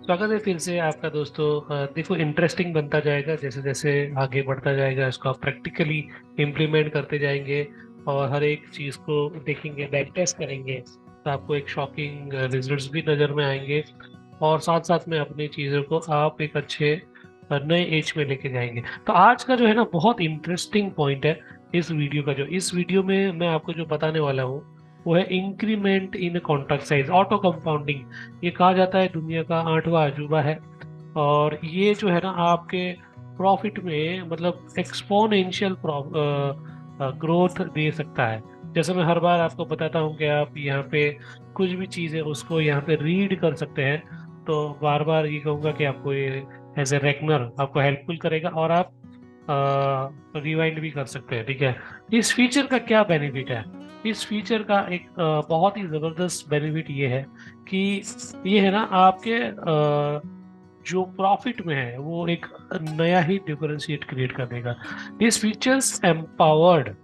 स्वागत है फिर से आपका दोस्तों। देखो, इंटरेस्टिंग बनता जाएगा जैसे जैसे आगे बढ़ता जाएगा, इसको आप प्रैक्टिकली इम्प्लीमेंट करते जाएंगे और हर एक चीज़ को देखेंगे, बैक टेस्ट करेंगे, तो आपको एक शॉकिंग रिजल्ट्स भी नज़र में आएंगे। और साथ साथ में अपनी चीज़ों को आप एक अच्छे नए एज में लेके जाएंगे। तो आज का जो है ना, बहुत इंटरेस्टिंग पॉइंट है इस वीडियो में मैं आपको जो बताने वाला हूँ वो है increment in contract size, auto compounding. ये कहा जाता है दुनिया का आठवां अजूबा है। और ये जो है ना, आपके प्रॉफिट में मतलब एक्सपोनेंशियल ग्रोथ दे सकता है। जैसे मैं हर बार आपको बताता हूँ कि आप यहाँ पे कुछ भी चीज़ है उसको यहाँ पे रीड कर सकते हैं। तो बार बार ये कहूँगा कि आपको ये एज ए रेकनर आपको हेल्पफुल करेगा, और आप रिवाइंड भी कर सकते हैं। ठीक है, इस फीचर का क्या बेनिफिट है? इस फीचर का एक बहुत ही ज़बरदस्त बेनिफिट ये है कि ये है ना, आपके जो प्रॉफिट में है वो एक नया ही डिफरेंशिएट क्रिएट कर देगा। This features empowered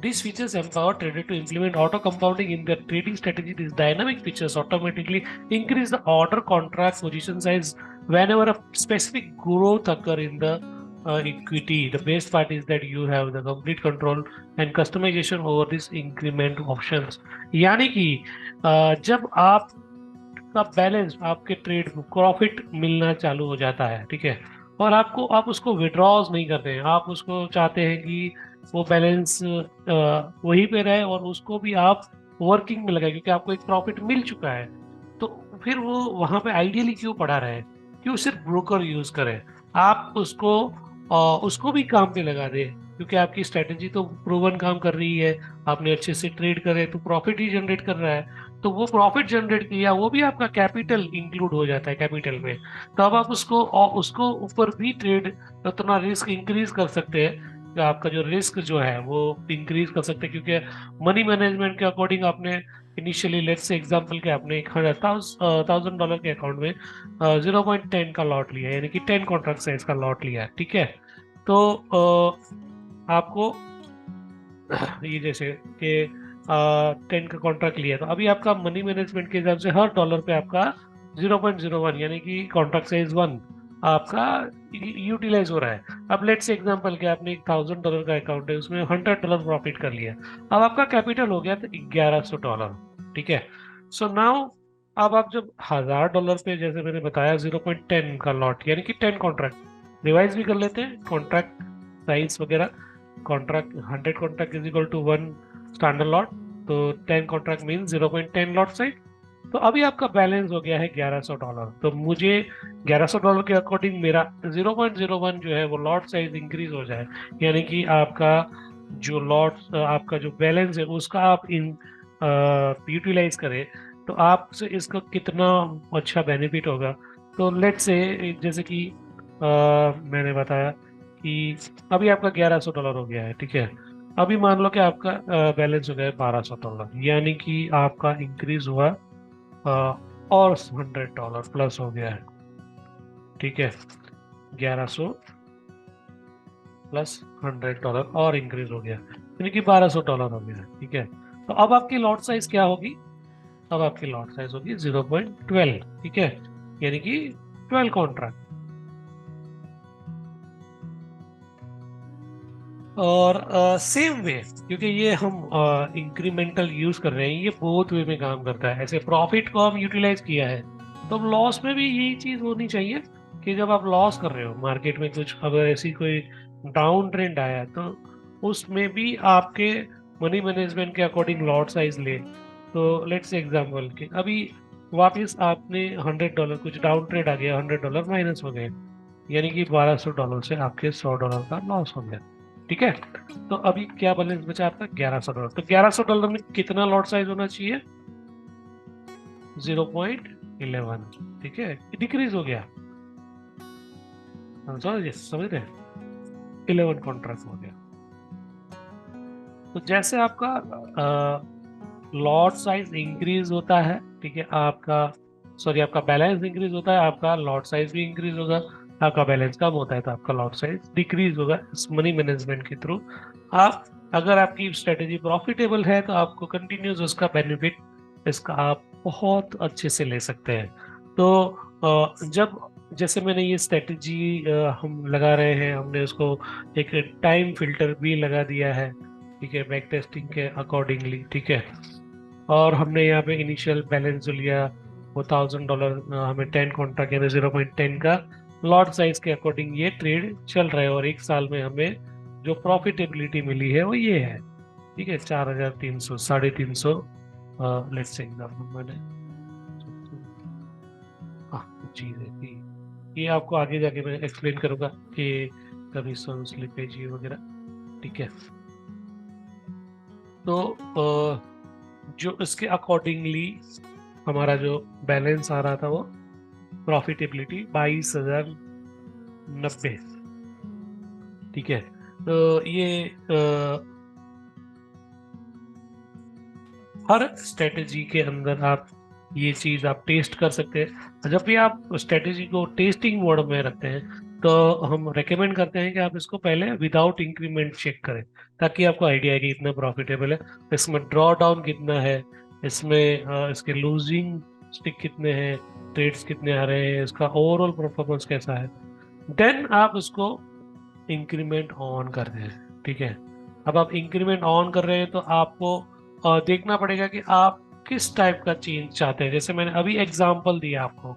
These features empower traders to implement auto compounding in their trading strategy. These dynamic features automatically increase the order contract position size whenever a specific growth occur in the equity. The best part is that you have the complete control and customization over this increment options. यानी कि जब आप का balance, आपके trade में profit मिलना चालू हो जाता है, ठीक है, और आप उसको विड्रॉज नहीं करते हैं, आप उसको चाहते हैं कि वो बैलेंस वहीं पे रहे और उसको भी आप वर्किंग में लगाए, क्योंकि आपको एक प्रॉफिट मिल चुका है। तो फिर वो वहां पे आइडियली क्यों पड़ा रहे, क्यों सिर्फ ब्रोकर यूज करे? आप उसको भी काम पे लगा दे, क्योंकि आपकी स्ट्रेटेजी तो प्रूवन काम कर रही है। आपने अच्छे से ट्रेड करे तो प्रॉफिट ही जनरेट कर रहा है। तो वो प्रॉफिट जनरेट किया, वो भी आपका कैपिटल इंक्लूड हो जाता है कैपिटल में। तो अब आप उसको ऊपर भी ट्रेड, उतना रिस्क इंक्रीज कर सकते हैं। तो आपका जो रिस्क जो है वो इंक्रीज कर सकते हैं, क्योंकि मनी मैनेजमेंट के अकॉर्डिंग आपने इनिशियली, लेट्स से एग्जांपल के, आपने एक $100,000 के अकाउंट में 0.10 का लॉट लिया, यानी कि 10 कॉन्ट्रैक्ट साइज का लॉट लिया है। ठीक है, तो आपको ये जैसे कि 10 का कॉन्ट्रैक्ट लिया, तो अभी आपका मनी मैनेजमेंट के हिसाब से हर डॉलर पे आपका 0.01, यानी कि कॉन्ट्रैक्ट साइज 1 आपका यूटिलाइज हो रहा है। अब लेट्स से एग्जांपल के, आपने $1,000 का अकाउंट है, उसमें $100 प्रॉफिट कर लिया। अब आपका कैपिटल हो गया तो $1,100। ठीक है, सो नाउ अब आप जब $1,000 पे, जैसे मैंने बताया, 0.10 का लॉट, यानी कि 10 कॉन्ट्रैक्ट, रिवाइज भी कर लेते हैं कॉन्ट्रैक्ट साइज वगैरह। Contract 100 contract is equal to 1 standard lot, तो 10 कॉन्ट्रैक्ट मीन 0.10 लॉट साइज। तो अभी आपका बैलेंस हो गया है $1,100। तो मुझे $1,100 के अकॉर्डिंग मेरा 0.01 जो है वो लॉट साइज इंक्रीज हो जाए, यानी कि आपका जो लॉट, आपका जो बैलेंस है उसका आप इन यूटिलाइज करें, तो आपसे इसका कितना अच्छा बेनिफिट होगा। तो लेट्स से, जैसे कि मैंने बताया कि अभी आपका $1,100 हो गया है। ठीक है, अभी मान लो कि आपका बैलेंस हो गया है $1,200, यानी कि आपका इंक्रीज हुआ और $100 प्लस हो गया है। ठीक है, 1,100 प्लस $100 और इंक्रीज हो गया, यानी कि $1,200 हो गया। ठीक है, तो अब आपकी लॉट साइज क्या होगी? अब आपकी लॉट साइज होगी 0.12। ठीक है, यानी कि 12 कॉन्ट्रैक्ट। और सेम वे, क्योंकि ये हम इंक्रीमेंटल यूज कर रहे हैं, ये बोथ वे में काम करता है। ऐसे प्रॉफिट को हम यूटिलाइज किया है, तो अब लॉस में भी यही चीज होनी चाहिए कि जब आप लॉस कर रहे हो मार्केट में, कुछ अगर ऐसी कोई डाउन ट्रेंड आया, तो उसमें भी आपके मनी मैनेजमेंट के अकॉर्डिंग लॉट साइज ले। तो लेट्स एग्जाम्पल के, अभी वापस आपने $100, कुछ डाउन ट्रेंड आ गया, $100 माइनस हो गए, यानी कि $1,200 से आपके $100 का लॉस हो गया। ठीक है, तो अभी क्या बैलेंस बचा आपका? $1,100। तो $1,100 में कितना लॉट साइज होना चाहिए? 0.11। ठीक है, डिक्रीज हो गया। समझ रहे हैं? 11 कॉन्ट्रैक्ट हो गया। तो जैसे आपका लॉट साइज इंक्रीज होता है, ठीक है, आपका बैलेंस इंक्रीज होता है, आपका लॉट साइज भी इंक्रीज होगा। आपका बैलेंस कम होता है तो आपका लॉट साइज डिक्रीज होगा। इस मनी मैनेजमेंट के थ्रू आप अगर आपकी स्ट्रेटेजी प्रॉफिटेबल है तो आपको कंटिन्यूस उसका बेनिफिट इसका आप बहुत अच्छे से ले सकते हैं। तो जब जैसे मैंने ये स्ट्रेटेजी हम लगा रहे हैं, हमने उसको एक टाइम फिल्टर भी लगा दिया है, ठीक है, बैक टेस्टिंग के अकॉर्डिंगली, ठीक है। और हमने यहाँ पे इनिशियल बैलेंस जो लिया वो $1000, हमें 10 कॉन्ट्रैक्ट यानी 0.10 का लॉट साइज के अकॉर्डिंग ये ट्रेड चल रहा है, और एक साल में हमें जो प्रॉफिटेबिलिटी मिली है वो ये है, ठीक है, 4300, 350। लेट्स से एग्जाम्पल मैंने चीज है ये आपको आगे जाके मैं एक्सप्लेन करूंगा कि कमीशन स्लिपेज ये वगैरह, ठीक है। तो जो इसके अकॉर्डिंगली हमारा जो बैलेंस आ रहा था वो प्रॉफिटेबिलिटी 22,090, ठीक है। तो ये हर स्ट्रेटेजी के अंदर आप ये चीज आप टेस्ट कर सकते हैं। जब भी आप स्ट्रेटेजी को टेस्टिंग मोड में रखते हैं तो हम रेकमेंड करते हैं कि आप इसको पहले विदाउट इंक्रीमेंट चेक करें, ताकि आपको आइडिया है कि इतना प्रॉफिटेबल है, इसमें ड्रॉ डाउन कितना है, इसमें इसके लूजिंग स्टिक कितने हैं, ट्रेड्स कितने आ रहे हैं, इसका ओवरऑल परफॉर्मेंस कैसा है। देन आप उसको इंक्रीमेंट ऑन कर रहे हैं, ठीक है। अब आप इंक्रीमेंट ऑन कर रहे हैं तो आपको देखना पड़ेगा कि आप किस टाइप का चेंज चाहते हैं। जैसे मैंने अभी एग्जांपल दिया आपको,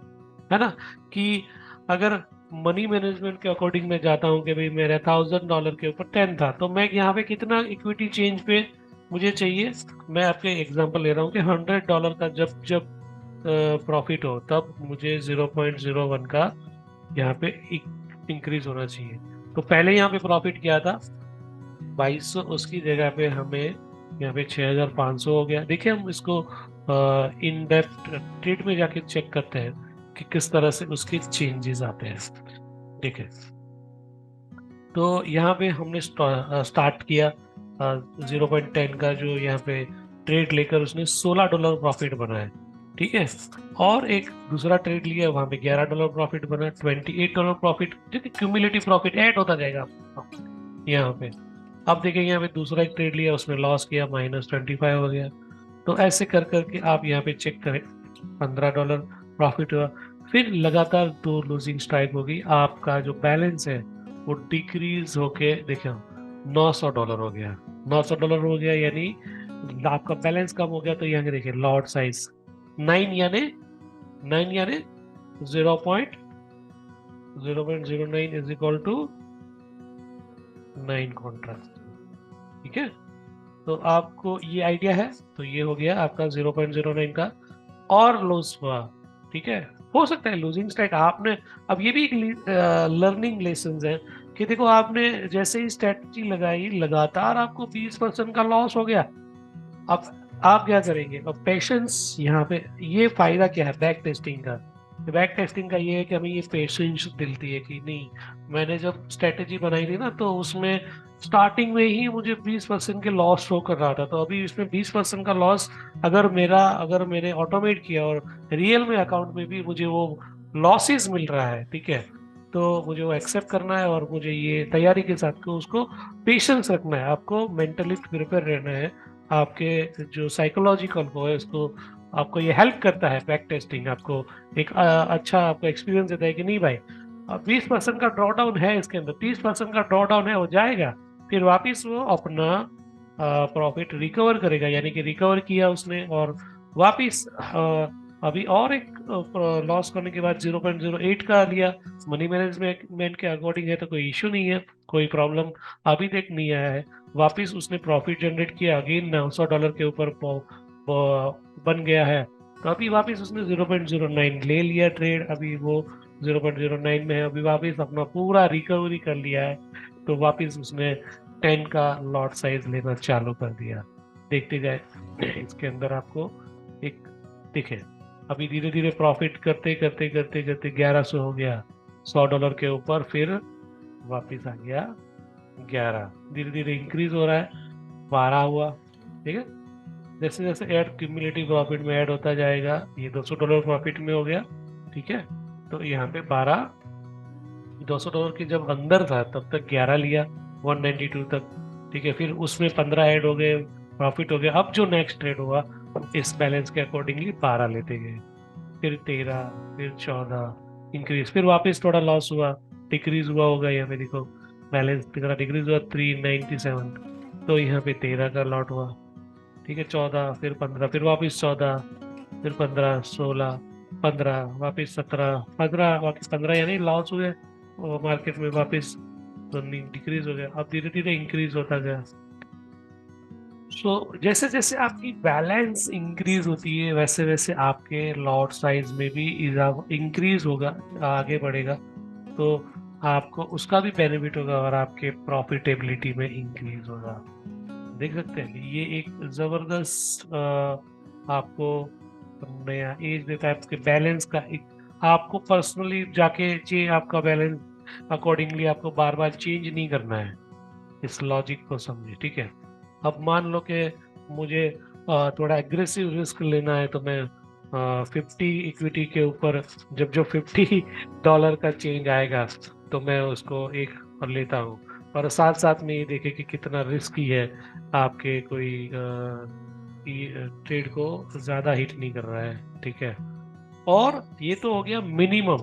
है ना, कि अगर मनी मैनेजमेंट के अकॉर्डिंग मैं जाता हूँ कि भाई मेरा $1000 के ऊपर 10 था, तो मैं यहाँ पे कितना इक्विटी चेंज पे मुझे चाहिए। मैं आपके एग्जांपल ले रहा हूँ कि $100 का जब जब प्रॉफिट हो तब मुझे 0.01 का यहाँ पे इंक्रीज होना चाहिए। तो पहले यहाँ पे प्रॉफिट क्या था 2200, उसकी जगह पे हमें यहाँ पे 6500 हो गया। देखिए हम इसको इन डेप्थ ट्रेड में जाके चेक करते हैं कि किस तरह से उसके चेंजेस आते हैं। देखिए तो यहाँ पे हमने स्टार्ट किया 0.10 का जो यहाँ पे ट्रेड लेकर उसने $16 प्रॉफिट बनाया, ठीक है। और एक दूसरा ट्रेड लिया, वहां पे $11 प्रॉफिट बना, $28 प्रॉफिट, देखिए क्यूमुलेटिव प्रॉफिट ऐड होता जाएगा यहाँ पे। अब देखिए यहाँ पे दूसरा एक ट्रेड लिया, उसने लॉस किया, -25 हो गया। तो ऐसे कर करके आप यहाँ पे चेक करें, $15 प्रॉफिट हुआ। फिर लगातार 2 लूजिंग स्ट्राइक होगी, आपका जो बैलेंस है वो डिक्रीज होके देखिए $900 हो गया। $900 हो गया यानी आपका बैलेंस कम हो गया। तो यहाँ देखिए लॉट साइज 9 यानी 0.09 इज इक्वल टू 9 कॉन्ट्रैक्ट, ठीक है। तो आपको ये आइडिया है, तो ये हो गया आपका 0.09 का और लॉस हुआ, ठीक है। हो सकता है लूजिंग स्ट्राइक आपने, अब ये भी एक लर्निंग लेसन है कि देखो आपने जैसे ही स्ट्रेटजी लगाई लगातार आपको 20% का लॉस हो गया। अब आप क्या करेंगे, अब पेशेंस यहाँ पे, ये फायदा क्या है बैक टेस्टिंग का। बैक टेस्टिंग का ये है कि हमें ये पेशेंस मिलती है कि नहीं, मैंने जब स्ट्रेटेजी बनाई थी ना तो उसमें स्टार्टिंग में ही मुझे 20% के लॉस शो कर रहा था, तो अभी इसमें 20% का लॉस अगर मैंने ऑटोमेट किया और रियल में अकाउंट में भी मुझे वो लॉसेस मिल रहा है, ठीक है, तो मुझे वो एक्सेप्ट करना है और मुझे ये तैयारी के साथ को उसको पेशेंस रखना है, आपको मेंटली प्रिपेयर रहना है। आपके जो साइकोलॉजिकल को है उसको, आपको ये हेल्प करता है बैक टेस्टिंग, आपको एक अच्छा आपको एक्सपीरियंस देता है कि नहीं भाई 20% का ड्रॉ डाउन है, इसके अंदर 30% का ड्रॉ डाउन है, हो जाएगा, फिर वापिस वो अपना प्रॉफिट रिकवर करेगा, यानी कि रिकवर किया उसने और वापिस अभी और एक लॉस करने के बाद 0.08 का लिया। मनी मैनेजमेंट के अकॉर्डिंग है तो कोई इश्यू नहीं है, कोई प्रॉब्लम अभी तक नहीं आया है। वापिस उसने प्रॉफिट जनरेट किया, अगेन $900 के ऊपर बन गया है, तो अभी वापिस उसने 0.09 ले लिया ट्रेड, अभी वो 0.09 में है, अभी वापिस अपना पूरा रिकवरी कर लिया है, तो वापिस उसने 10 का लॉट साइज लेना चालू कर दिया। देखते जाए इसके अंदर आपको एक दिखे, अभी धीरे धीरे प्रॉफिट करते करते करते करते 1100 हो गया $100 के ऊपर, फिर वापिस आ गया 11, धीरे धीरे इंक्रीज हो रहा है, 12 हुआ, ठीक है। जैसे जैसे ऐड क्यूमुलेटिव प्रॉफिट में ऐड होता जाएगा, ये $200 प्रॉफिट में हो गया, ठीक है। तो यहाँ पे 12, $200 के जब अंदर था तब तक 11 लिया 192 तक, ठीक है, फिर उसमें 15 ऐड हो गए, प्रॉफिट हो गया। अब जो नेक्स्ट ट्रेड हुआ इस बैलेंस के अकॉर्डिंगली 12 लेते गए, फिर 13, फिर 14 इंक्रीज, फिर वापस थोड़ा लॉस हुआ, डिक्रीज हुआ होगा। यहाँ पे देखो बैलेंस कितना डिक्रीज हुआ, 397, तो यहाँ पे 13 का लॉट हुआ। ठीक है, 14, फिर 15, फिर वापस 14, फिर 15, 16, 15, वापस 17, 15, वापस 15, यानी लॉस हुए मार्केट में वापस, तो डिक्रीज हो गया। अब धीरे धीरे इंक्रीज होता गया। सो जैसे जैसे आपकी बैलेंस इंक्रीज होती है वैसे वैसे आपके लॉट साइज में भी इंक्रीज होगा, आगे बढ़ेगा। तो आपको उसका भी बेनिफिट होगा और आपके प्रॉफिटेबिलिटी में इंक्रीज होगा। देख सकते हैं कि ये एक जबरदस्त आपको नया एज देता है आपके बैलेंस का। एक आपको पर्सनली जाके चाहिए आपका बैलेंस अकॉर्डिंगली, आपको बार बार चेंज नहीं करना है। इस लॉजिक को समझे, ठीक है। अब मान लो कि मुझे थोड़ा एग्रेसिव रिस्क लेना है, तो मैं 50 इक्विटी के ऊपर, जब जो $50 का चेंज आएगा तो मैं उसको एक और लेता हूँ। और साथ साथ में ये देखे कि कितना रिस्की है, आपके कोई ट्रेड को ज्यादा हिट नहीं कर रहा है, ठीक है। और ये तो हो गया मिनिमम,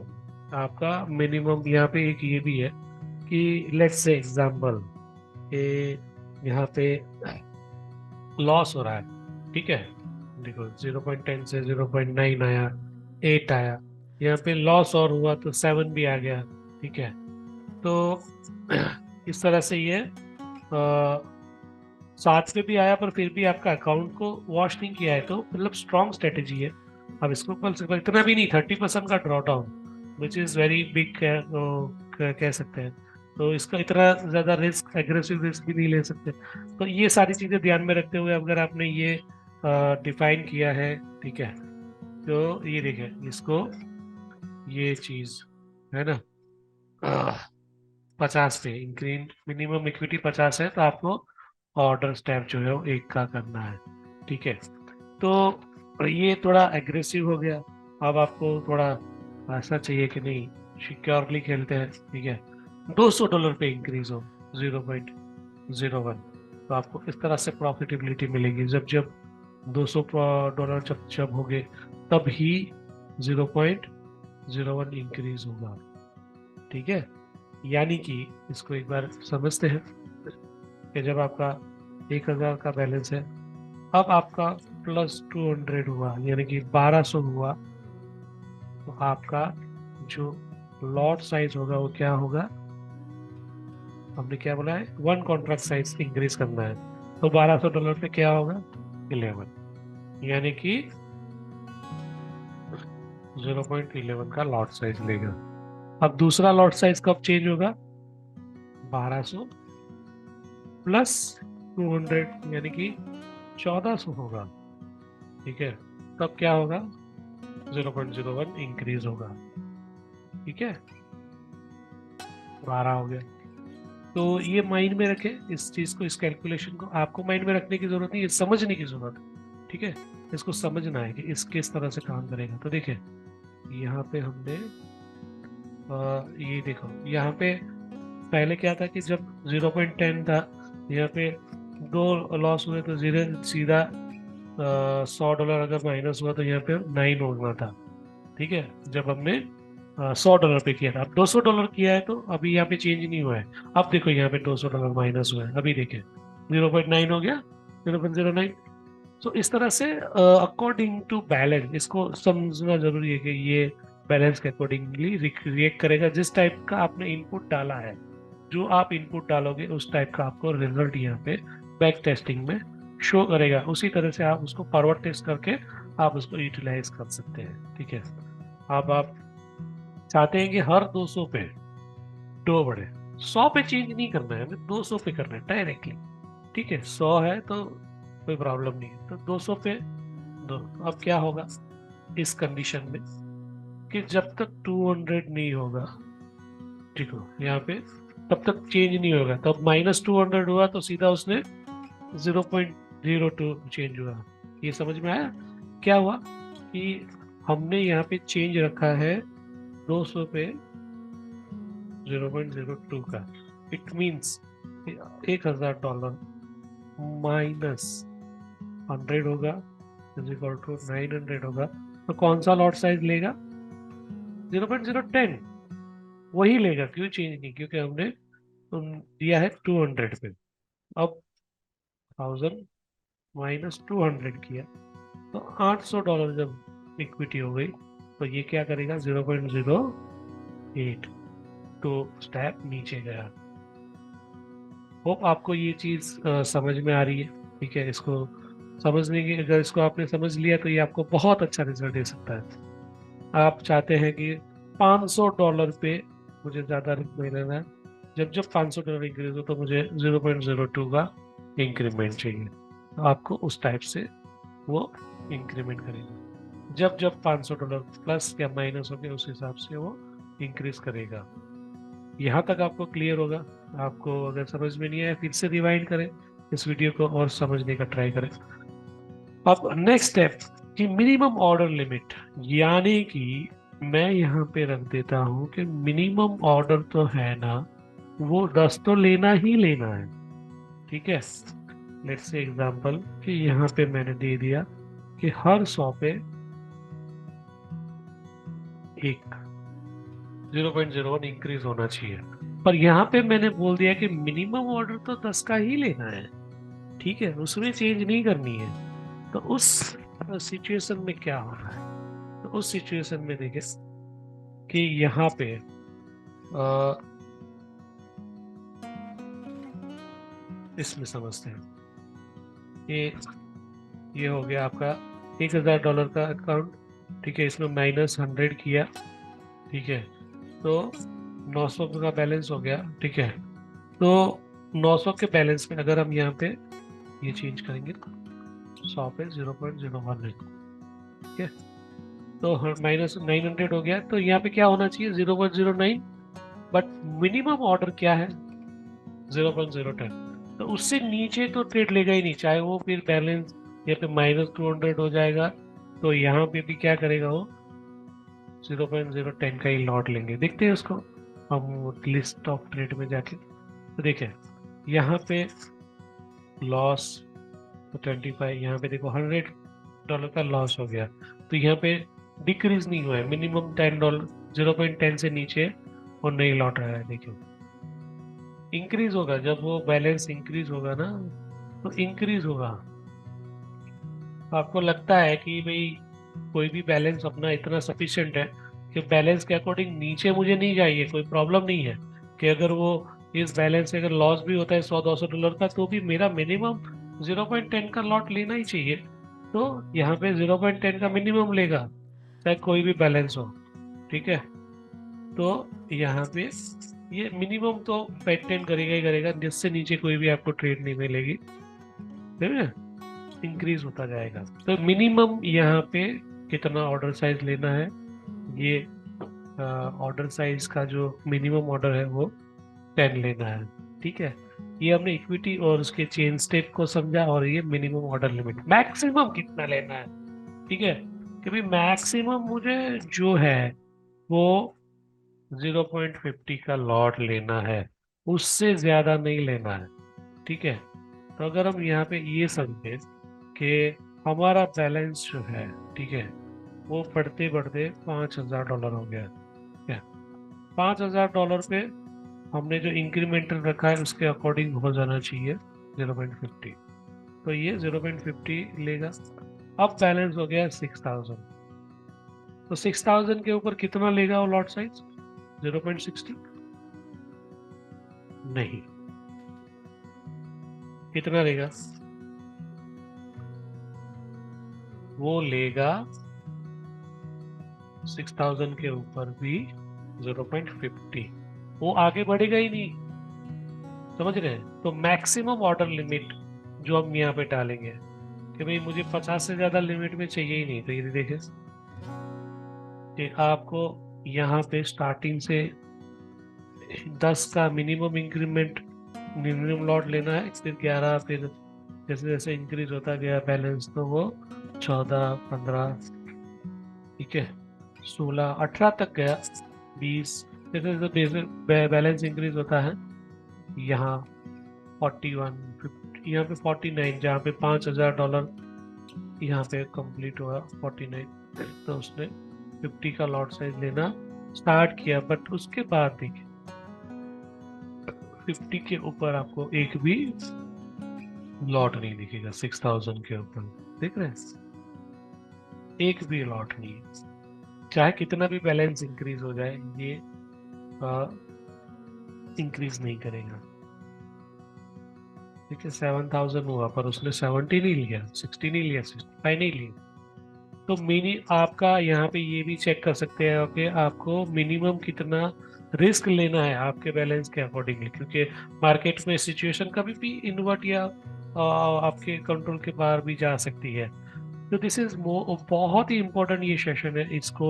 आपका मिनिमम। यहाँ पे एक ये भी है कि लेट्स से एग्जांपल, ये यहाँ पे लॉस हो रहा है, ठीक है। देखो 0.10 से 0.9 आया, 8 आया, यहाँ पे लॉस और हुआ तो 7 भी आ गया, ठीक है। तो इस तरह से ये 7 पे भी आया, पर फिर भी आपका अकाउंट को वॉश नहीं किया है, तो मतलब स्ट्रॉन्ग स्ट्रेटेजी है। अब इसको कल से इतना भी नहीं, 30% का draw down which is very big कह सकते हैं। तो इसका इतना ज्यादा रिस्क, एग्रेसिव रिस्क भी नहीं ले सकते। तो ये सारी चीजें ध्यान में रखते हुए अगर आपने ये डिफाइन किया है, ठीक है, तो ये देखिए इसको, ये चीज है ना, 50 पे इंक्रीज, मिनिमम इक्विटी 50 है, तो आपको ऑर्डर स्टेप जो है वो एक का करना है, ठीक है। तो ये थोड़ा एग्रेसिव हो गया। अब आपको थोड़ा ऐसा चाहिए कि नहीं, सिक्योरली खेलते हैं, ठीक है। $200 पे इंक्रीज हो 0.01, तो आपको इस तरह से प्रॉफिटेबिलिटी मिलेगी। जब जब $200 जब जब हो गए, तब ही 0.01 इंक्रीज होगा, ठीक है। यानी कि इसको एक बार समझते हैं कि जब आपका 1,000 का बैलेंस है, अब आपका +200 हुआ, यानी कि 1200 हुआ, तो आपका जो लॉट साइज होगा वो क्या होगा, हमने क्या बोला है, वन कॉन्ट्रैक्ट साइज इंक्रीज करना है। तो $1200 पे क्या होगा, 11, यानी कि 0.11 का लॉट साइज लेगा। अब दूसरा लॉट साइज कब चेंज होगा, 1200 +200, यानी कि 1400 होगा, ठीक है। तब क्या होगा, 0.01 इंक्रीज होगा, ठीक है। 12 हो गया। तो ये माइंड में रखें, इस चीज को, इस कैलकुलेशन को आपको माइंड में रखने की जरूरत नहीं, ये समझने की जरूरत है, ठीक है। इसको समझना है कि इस किस तरह से काम करेगा। तो देखिए यहाँ पे हमने ये देखो, यहाँ पे पहले क्या था कि जब 0.10 था, यहाँ पे दो लॉस हुए, तो सीधा $100 अगर माइनस हुआ तो यहाँ पे 9 होना था, ठीक है। जब हमने $100 पे किया था, अब $200 किया है, तो अभी यहाँ पे चेंज नहीं हुआ है। अब देखो यहाँ पे $200 माइनस हुआ है, अभी देखें 0.9 हो गया, 0.09। तो इस तरह से अकॉर्डिंग टू बैलेंस, इसको समझना जरूरी है कि ये बैलेंस के अकॉर्डिंगली रिएक्ट करेगा, जिस टाइप का आपने इनपुट डाला है। जो आप इनपुट डालोगे उस टाइप का आपको रिजल्ट यहाँ पे बैक टेस्टिंग में शो करेगा। उसी तरह से आप उसको फॉरवर्ड टेस्ट करके आप उसको यूटिलाइज कर सकते हैं, ठीक है। अब आप चाहते हैं कि हर 200 पे दो बढ़े, 100 पे चेंज नहीं करना है, हमें 200 पे करना है डायरेक्टली, ठीक है। 100 है तो कोई प्रॉब्लम नहीं है, तो 200 पे दो। अब क्या होगा इस कंडीशन में कि जब तक 200 नहीं होगा, ठीक हो, यहाँ पे तब तक चेंज नहीं होगा। तब -200 हुआ तो सीधा उसने 0.02 चेंज हुआ। ये समझ में आया क्या हुआ, कि हमने यहाँ पे चेंज रखा है 200 पे 0.02 का। इट मीन्स $1000 माइनस 100 होगा इज इक्वल टू 900 होगा। तो कौन सा लॉट साइज लेगा? 0.010 वही लेगा। क्यों चेंज नहीं? क्योंकि हमने दिया है 200 पे। अब 1000 माइनस 200 किया तो $800 जब इक्विटी हो गई तो ये क्या करेगा? 0.08, तो स्टेप नीचे गया। होप आपको ये चीज समझ में आ रही है। ठीक है, इसको समझने की, अगर इसको आपने समझ लिया तो ये आपको बहुत अच्छा रिजल्ट दे सकता है। आप चाहते हैं कि $500 पे मुझे ज्यादा नहीं लेना है, जब जब $500 इंक्रीज हो तो मुझे 0.02 का इंक्रीमेंट चाहिए, तो आपको उस टाइप से वो इंक्रीमेंट करेगा। जब जब $500 प्लस या माइनस हो गया उस हिसाब से वो इंक्रीज करेगा। यहाँ तक आपको क्लियर होगा? आपको अगर समझ में नहीं आया फिर से रिवाइंड करें इस वीडियो को और समझने का ट्राई करें। अब नेक्स्ट स्टेप कि मिनिमम ऑर्डर लिमिट, यानी कि मैं यहाँ पे रख देता हूँ कि मिनिमम ऑर्डर तो है ना, वो 10 तो लेना ही लेना है। ठीक है, लेट्स से एग्जांपल कि यहाँ पे मैंने दे दिया कि हर 100 पे एक 0.01 इंक्रीज होना चाहिए, पर यहाँ पे मैंने बोल दिया कि मिनिमम ऑर्डर तो 10 का ही लेना है। ठीक है, उसमें चेंज नहीं करनी है। तो उस सिचुएशन में क्या हो रहा है? तो उस सिचुएशन में देखिए कि यहाँ पे इसमें समझते हैं कि ये हो गया आपका $1000 का अकाउंट। ठीक है, इसमें -100 किया। ठीक है, तो 900 का बैलेंस हो गया। ठीक है, तो 900 के बैलेंस में अगर हम यहाँ पे ये चेंज करेंगे 100 पे 0.01 है। ठीक है, तो -900 हो गया, तो यहाँ पे क्या होना चाहिए? 0.09, बट मिनिमम ऑर्डर क्या है? 0.010। तो उससे नीचे तो ट्रेड लेगा ही नहीं, चाहे वो फिर बैलेंस यहाँ पे -200 हो जाएगा, तो यहाँ पे भी क्या करेगा वो? 0.010 का ही लॉट लेंगे। देखते हैं उसको हम लिस्ट ऑफ ट्रेड में जाके। तो देखें यहाँ पे लॉस तो 25, यहाँ पे देखो $100 का लॉस हो गया, तो यहाँ पे डिक्रीज नहीं हुआ है, मिनिमम $10, 0.10 से नीचे और नहीं लौट रहा है। देखिए इंक्रीज होगा जब वो बैलेंस इंक्रीज होगा ना, तो इंक्रीज होगा। आपको लगता है कि भाई कोई भी बैलेंस अपना इतना सफिशिएंट है कि बैलेंस के अकॉर्डिंग नीचे मुझे नहीं चाहिए, कोई प्रॉब्लम नहीं है कि अगर वो इस बैलेंस से अगर लॉस भी होता है $100-200 का, तो भी मेरा मिनिमम 0.10 का लॉट लेना ही चाहिए। तो यहाँ पे 0.10 का मिनिमम लेगा चाहे कोई भी बैलेंस हो। ठीक है, तो यहाँ पे ये मिनिमम तो मेंटेन करेगा ही करेगा, जिससे नीचे कोई भी आपको ट्रेड नहीं मिलेगी। ठीक है, इंक्रीज होता जाएगा। तो मिनिमम यहाँ पे कितना ऑर्डर साइज लेना है? ये ऑर्डर साइज का जो मिनिमम ऑर्डर है वो 10 लेना है। ठीक है, ये हमने इक्विटी और उसके चेन स्टेप को समझा, और ये मिनिमम ऑर्डर लिमिट मैक्सिमम कितना लेना है। ठीक है, कि भाई मैक्सिमम मुझे जो है वो 0.50 का लॉट लेना है, उससे ज्यादा नहीं लेना है। ठीक है, तो अगर हम यहाँ पे ये समझे कि हमारा बैलेंस जो है, ठीक है, वो बढ़ते बढ़ते $5000 हो गया। ठीक है, $5000 पे हमने जो इंक्रीमेंटल रखा है उसके अकॉर्डिंग हो जाना चाहिए 0.50, तो ये 0.50 लेगा। अब बैलेंस हो गया 6000, तो 6000 के ऊपर कितना लेगा वो लॉट साइज? 0.60 नहीं, कितना लेगा? वो लेगा 6000 के ऊपर भी 0.50, वो आगे बढ़ेगा ही नहीं। समझ रहे हैं? तो मैक्सिमम ऑर्डर लिमिट जो हम यहाँ पे डालेंगे कि भाई मुझे 50 से ज्यादा लिमिट में चाहिए ही नहीं, तो ये देखिए कि आपको यहाँ पे स्टार्टिंग से 10 का मिनिमम इंक्रीमेंट, मिनिमम लॉट लेना है, फिर 11, फिर जैसे जैसे इंक्रीज होता गया बैलेंस तो वो 14, 15, ठीक है, 16, 18 तक गया, 20, जैसे जैसे बैलेंस इंक्रीज होता है यहाँ 41, यहाँ पे 49, जहाँ पे $5,000 यहाँ पे कंप्लीट हुआ 49, तो उसने 50 का लॉट साइज लेना स्टार्ट किया। बट उसके बाद देखिए 50 के ऊपर आपको एक भी लॉट नहीं दिखेगा, 6,000 के ऊपर देख रहे हैं, एक भी लॉट नहीं है। चाहे कितना भी बैलेंस इंक्रीज हो जाए, ये इंक्रीज नहीं करेगा। ठीक है, 7,000 हुआ पर उसने 70 नहीं लिया, 60 नहीं लिया, 65 नहीं लिया। तो मिनी आपका यहाँ पे ये भी चेक कर सकते हैं कि आपको मिनिमम कितना रिस्क लेना है आपके बैलेंस के अकॉर्डिंगली, क्योंकि मार्केट में सिचुएशन कभी भी इन्वर्ट या आपके कंट्रोल के बाहर भी जा सकती है। तो दिस इज बहुत ही इंपॉर्टेंट ये सेशन है। इसको,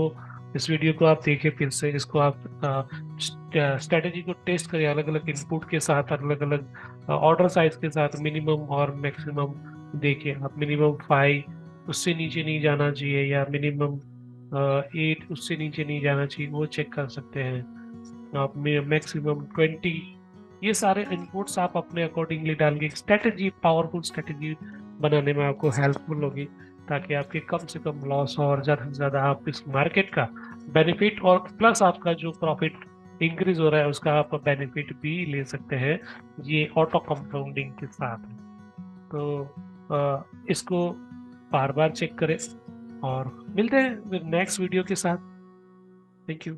इस वीडियो को आप देखें फिर से, इसको आप स्ट्रेटेजी को टेस्ट करें अलग अलग इनपुट के साथ, अलग अलग ऑर्डर साइज के साथ, मिनिमम और मैक्सिमम देखिए आप। मिनिमम 5 उससे नीचे नहीं जाना चाहिए, या मिनिमम 8 उससे नीचे नहीं जाना चाहिए, वो चेक कर सकते हैं आप। मैक्सिमम 20, ये सारे इनपुट्स आप अपने अकॉर्डिंगली डाल के स्ट्रेटेजी, पावरफुल स्ट्रेटेजी बनाने में आपको हेल्पफुल होगी, ताकि आपके कम से कम लॉस हो और ज़्यादा से ज़्यादा आप इस मार्केट का बेनिफिट, और प्लस आपका जो प्रॉफिट इंक्रीज हो रहा है उसका आप बेनिफिट भी ले सकते हैं ये ऑटो कंपाउंडिंग के साथ। तो इसको बार बार चेक करें और मिलते हैं नेक्स्ट वीडियो के साथ। Thank you.